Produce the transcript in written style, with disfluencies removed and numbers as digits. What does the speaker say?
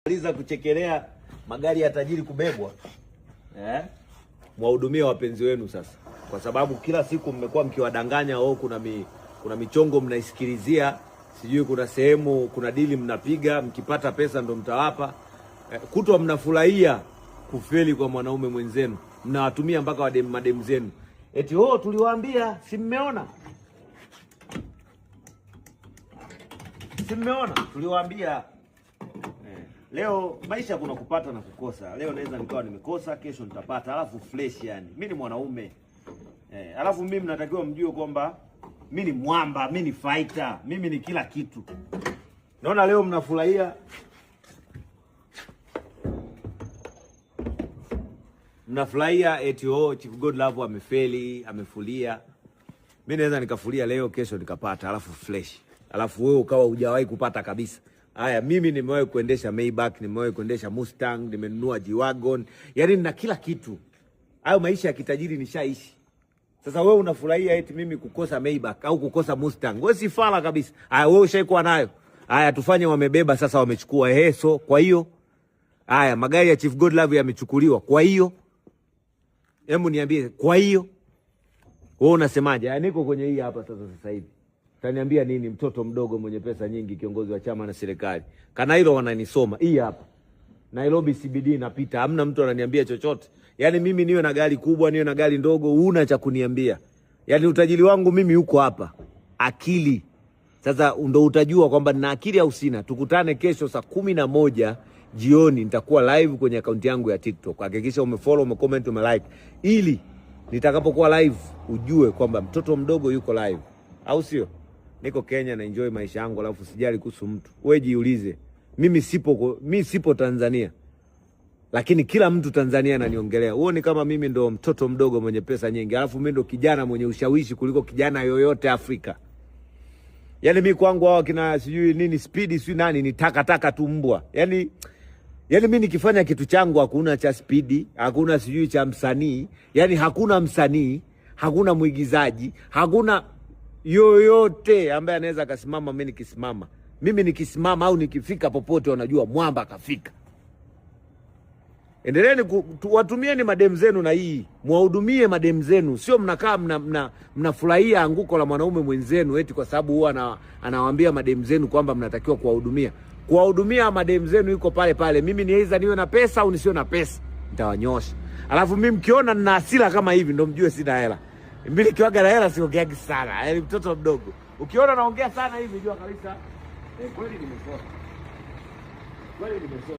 Maliza kuchekelea magari ya tajiri kubebwa, mwahudumia wapenzi wenu sasa, kwa sababu kila siku mmekuwa mkiwadanganya kuna michongo mnaisikilizia, sijui kuna sehemu kuna dili mnapiga, mkipata pesa ndo mtawapa. Kutwa mnafurahia kufeli kwa mwanaume mwenzenu, mnawatumia mpaka madem zenu eti tuliwaambia, si mmeona? Si mmeona? Tuliwaambia. Leo maisha kuna kupata na kukosa. Leo naweza nikawa nimekosa, kesho nitapata, alafu fresh yani. Mimi ni mwanaume. Alafu mimi natakiwa mjue kwamba mimi ni mwamba, mimi ni fighter, mimi ni kila kitu. Naona leo mnafurahia. Mnafurahia eti Chief Godlove amefeli, amefulia. Mimi naweza nikafulia leo, kesho nikapata, alafu fresh. Alafu wewe ukawa hujawahi kupata kabisa. Haya, mimi nimewahi kuendesha Maybach, nimewahi kuendesha Mustang, nimenunua G-Wagon. Yaani nina kila kitu. Hayo maisha ya kitajiri nishaishi. Sasa wewe unafurahia eti mimi kukosa Maybach au kukosa Mustang. Wewe si fala kabisa. Haya, wewe ushaikuwa nayo. Haya, tufanye wamebeba sasa, wamechukua so kwa hiyo haya magari ya Chief Godlove yamechukuliwa. Kwa hiyo hebu niambie, kwa hiyo wewe unasemaje? Niko kwenye hii hapa sasa hivi. Utaniambia nini mtoto mdogo mwenye pesa nyingi, kiongozi wa chama na serikali? Kanailo wananisoma. Hii hapa Nairobi CBD napita, hamna mtu ananiambia chochote. Yaani mimi niwe na gari kubwa, niwe na gari ndogo, huna cha kuniambia. Yaani utajiri wangu mimi uko hapa. Akili. Sasa ndo utajua kwamba nina akili au sina. Tukutane kesho saa 11 jioni, nitakuwa live kwenye akaunti yangu ya TikTok. Hakikisha umefollow, umecomment, umelike ili nitakapokuwa live ujue kwamba mtoto mdogo yuko live. Au sio? Niko Kenya na enjoy maisha yangu, alafu sijali kuhusu mtu. Wewe jiulize, mimi sipo Tanzania, lakini kila mtu Tanzania ananiongelea. Uone kama mimi ndo mtoto mdogo mwenye pesa nyingi, alafu mimi ndo kijana mwenye ushawishi kuliko kijana yoyote Afrika. Yaani mimi kwangu hao kina sijui nini Speedy sijui nani ni taka tu mbwa. Yaani mimi nikifanya kitu changu hakuna cha Speedy, hakuna sijui cha msanii, yaani hakuna msanii, hakuna mwigizaji, hakuna yoyote ambaye anaweza akasimama mimi nikisimama. Mimi nikisimama au nikifika popote wanajua mwamba kafika. Endeleeni watumieni madem zenu na hii. Mwahudumie madem zenu. Sio mnakaa mnafurahia anguko la mwanaume mwenzenu eti kwa sababu huwa anawaambia madem zenu kwamba mnatakiwa kuwahudumia. Kuwahudumia madem zenu yuko pale pale. Mimi ni aidha niwe na pesa au nisio na pesa. Nitawanyosha. Alafu mimi mkiona nina hasira kama hivi ndo mjue sina hela. Mimi kiwaga na hela siongeagi sana. Yaani mtoto mdogo. Ukiona naongea sana hivi jua kabisa kweli nimekosa. Kweli nimekosa.